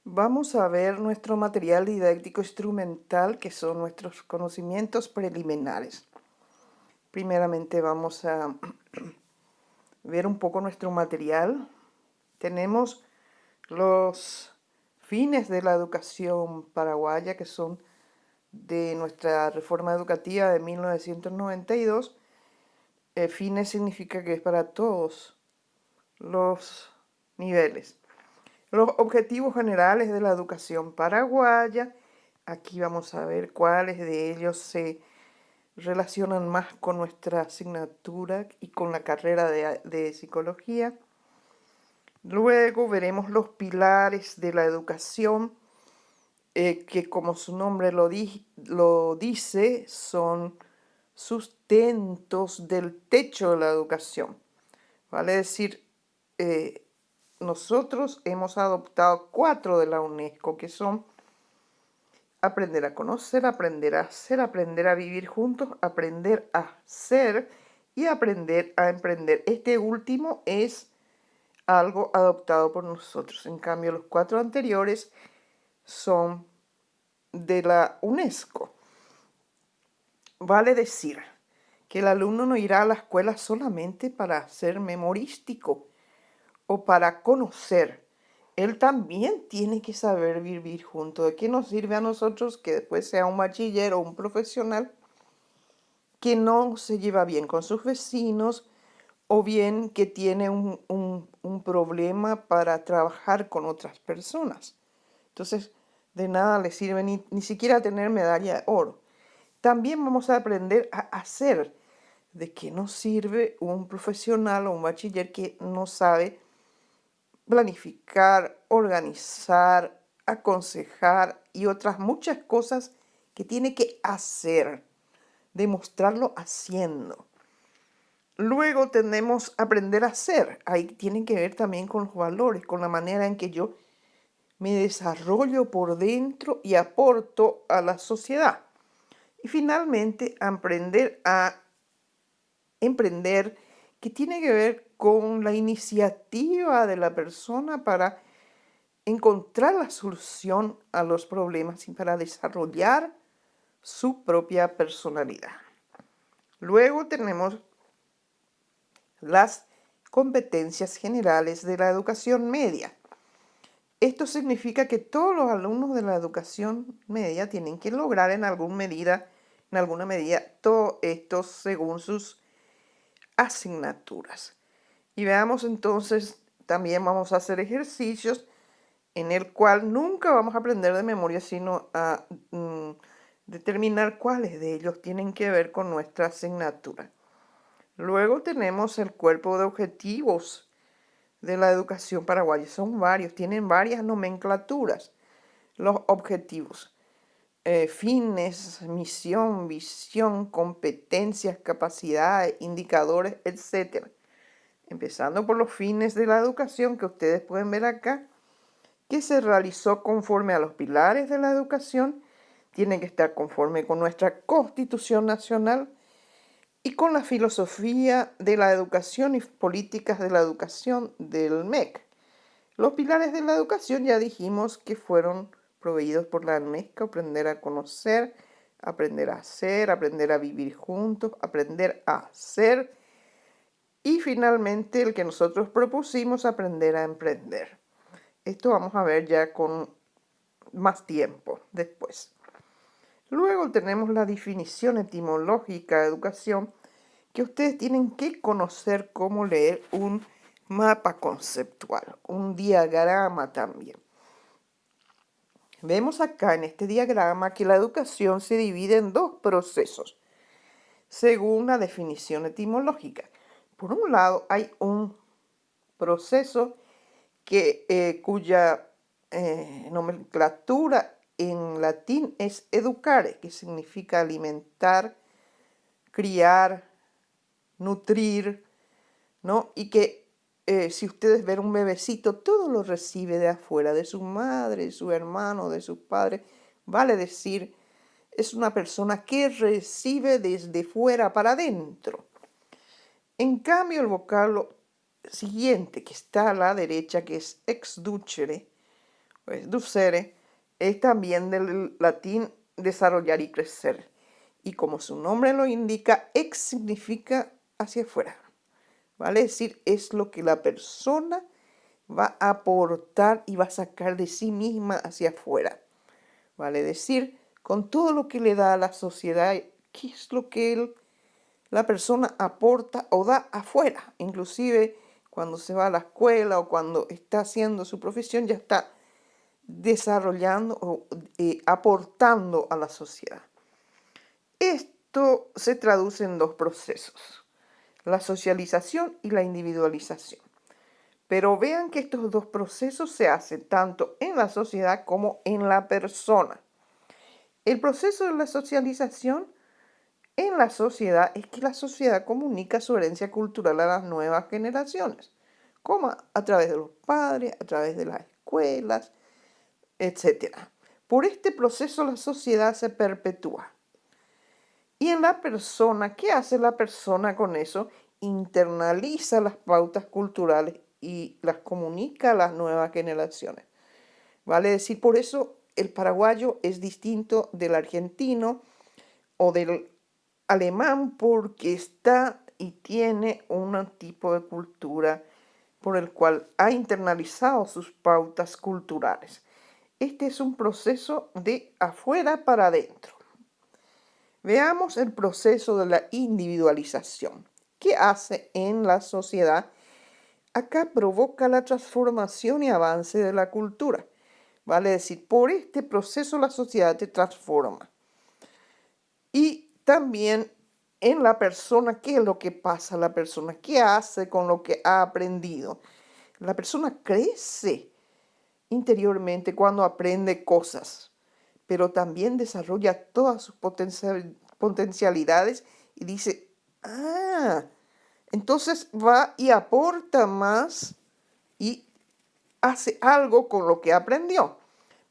Vamos a ver nuestro material didáctico instrumental, que son nuestros conocimientos preliminares. Primeramente vamos a ver un poco nuestro material. Tenemos los fines de la educación paraguaya, que son de nuestra reforma educativa de 1992. Fines significa que es para todos los niveles. Los objetivos generales de la educación paraguaya. Aquí vamos a ver cuáles de ellos se relacionan más con nuestra asignatura y con la carrera de psicología. Luego veremos los pilares de la educación, que como su nombre lo dice, son sustentos del techo de la educación. Vale decir, nosotros hemos adoptado 4 de la UNESCO, que son aprender a conocer, aprender a hacer, aprender a vivir juntos, aprender a ser y aprender a emprender. Este último es algo adoptado por nosotros. En cambio, los 4 anteriores son de la UNESCO. Vale decir que el alumno no irá a la escuela solamente para ser memorístico o para conocer. Él también tiene que saber vivir junto. ¿De qué nos sirve a nosotros que después sea un bachiller o un profesional que no se lleva bien con sus vecinos o bien que tiene un problema para trabajar con otras personas? Entonces, de nada le sirve ni siquiera tener medalla de oro. También vamos a aprender a hacer. ¿De qué nos sirve un profesional o un bachiller que no sabe planificar, organizar, aconsejar y otras muchas cosas que tiene que hacer, demostrarlo haciendo? Luego tenemos aprender a hacer. Ahí tiene que ver también con los valores, con la manera en que yo me desarrollo por dentro y aporto a la sociedad. Y finalmente, aprender a emprender, que tiene que ver con la iniciativa de la persona para encontrar la solución a los problemas y para desarrollar su propia personalidad. Luego tenemos las competencias generales de la educación media. Esto significa que todos los alumnos de la educación media tienen que lograr en alguna medida todo esto según sus asignaturas. Y veamos entonces, también vamos a hacer ejercicios en el cual nunca vamos a aprender de memoria, sino a determinar cuáles de ellos tienen que ver con nuestra asignatura. Luego tenemos el cuerpo de objetivos de la educación paraguaya. Son varios, tienen varias nomenclaturas. Los objetivos: fines, misión, visión, competencias, capacidades, indicadores, etc. Empezando por los fines de la educación, que ustedes pueden ver acá, que se realizó conforme a los pilares de la educación, tiene que estar conforme con nuestra Constitución Nacional y con la filosofía de la educación y políticas de la educación del MEC. Los pilares de la educación ya dijimos que fueron proveídos por la UNESCO: aprender a conocer, aprender a hacer, aprender a vivir juntos, aprender a ser y finalmente el que nosotros propusimos, aprender a emprender. Esto vamos a ver ya con más tiempo después. Luego tenemos la definición etimológica de educación, que ustedes tienen que conocer cómo leer un mapa conceptual, un diagrama también. Vemos acá en este diagrama que la educación se divide en 2 procesos, según la definición etimológica. Por un lado, hay un proceso cuya nomenclatura en latín es educare, que significa alimentar, criar, nutrir, ¿no? Y que si ustedes ven un bebecito, todo lo recibe de afuera, de su madre, de su hermano, de sus padres. Vale decir, es una persona que recibe desde fuera para adentro. En cambio, el vocablo siguiente que está a la derecha, que es exducere, Pues ducere es también del latín desarrollar y crecer. Y como su nombre lo indica, ex significa hacia afuera. Vale decir, es lo que la persona va a aportar y va a sacar de sí misma hacia afuera. Vale decir, con todo lo que le da a la sociedad, qué es lo que la persona aporta o da afuera. Inclusive cuando se va a la escuela o cuando está haciendo su profesión, ya está desarrollando o aportando a la sociedad. Esto se traduce en dos procesos, la socialización y la individualización. Pero vean que estos dos procesos se hacen tanto en la sociedad como en la persona. El proceso de la socialización en la sociedad es que la sociedad comunica su herencia cultural a las nuevas generaciones, como a través de los padres, a través de las escuelas, etcétera. Por este proceso la sociedad se perpetúa. Y en la persona, ¿qué hace la persona con eso? Internaliza las pautas culturales y las comunica a las nuevas generaciones. Vale decir, por eso el paraguayo es distinto del argentino o del alemán, porque está y tiene un tipo de cultura por el cual ha internalizado sus pautas culturales. Este es un proceso de afuera para adentro. Veamos el proceso de la individualización. ¿Qué hace en la sociedad? Acá provoca la transformación y avance de la cultura. Vale decir, por este proceso la sociedad se transforma. Y también en la persona, ¿qué es lo que pasa a la persona? ¿Qué hace con lo que ha aprendido? La persona crece interiormente cuando aprende cosas, pero también desarrolla todas sus potencialidades y dice, entonces va y aporta más y hace algo con lo que aprendió.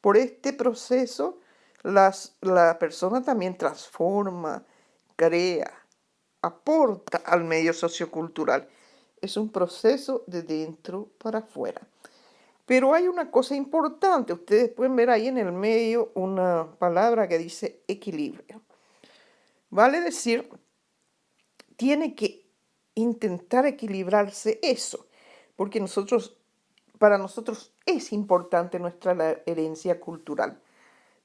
Por este proceso, la persona también transforma, crea, aporta al medio sociocultural. Es un proceso de dentro para afuera. Pero hay una cosa importante, ustedes pueden ver ahí en el medio una palabra que dice equilibrio. Vale decir, tiene que intentar equilibrarse eso, porque para nosotros es importante nuestra herencia cultural,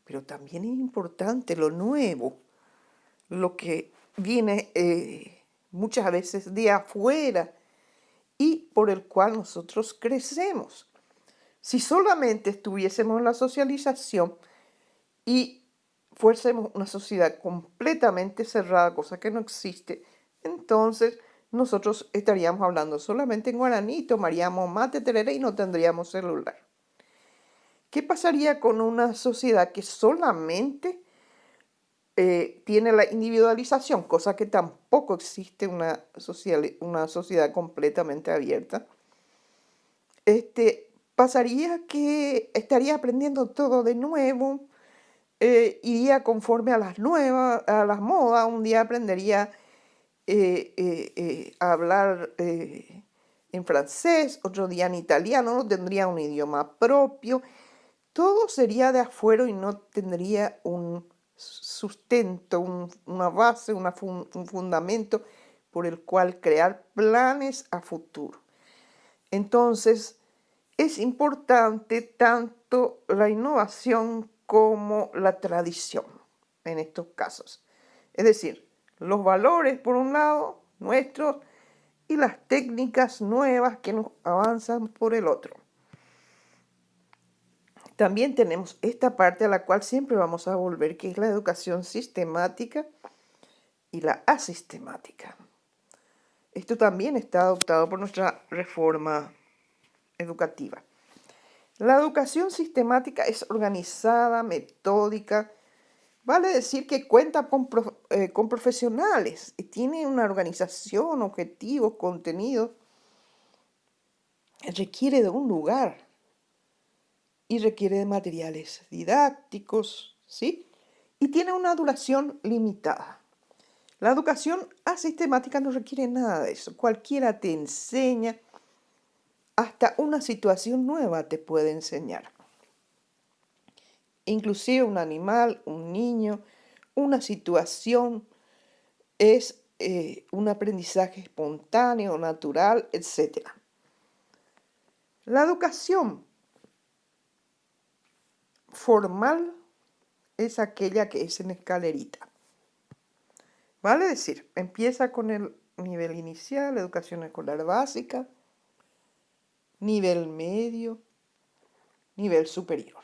pero también es importante lo nuevo, lo que viene muchas veces de afuera y por el cual nosotros crecemos. Si solamente estuviésemos en la socialización y fuésemos una sociedad completamente cerrada, cosa que no existe, entonces nosotros estaríamos hablando solamente en guaraní, tomaríamos mate, tereré y no tendríamos celular. ¿Qué pasaría con una sociedad que solamente tiene la individualización, cosa que tampoco existe una sociedad completamente abierta? Pasaría que estaría aprendiendo todo de nuevo, iría conforme a las modas. Un día aprendería a hablar en francés, otro día en italiano, no tendría un idioma propio. Todo sería de afuera y no tendría un sustento, una base, un fundamento por el cual crear planes a futuro. Entonces, es importante tanto la innovación como la tradición en estos casos. Es decir, los valores por un lado, nuestros, y las técnicas nuevas que nos avanzan por el otro. También tenemos esta parte a la cual siempre vamos a volver, que es la educación sistemática y la asistemática. Esto también está adoptado por nuestra reforma educativa. La educación sistemática es organizada, metódica, vale decir que cuenta con profesionales y tiene una organización, objetivos, contenidos. Requiere de un lugar y requiere de materiales didácticos, ¿sí? Y tiene una duración limitada. La educación asistemática no requiere nada de eso. Cualquiera te enseña, hasta una situación nueva te puede enseñar. inclusive un animal, un niño, una situación, es un aprendizaje espontáneo, natural, etc. La educación formal es aquella que es en escalerita. Vale decir, empieza con el nivel inicial, educación escolar básica, nivel medio, nivel superior.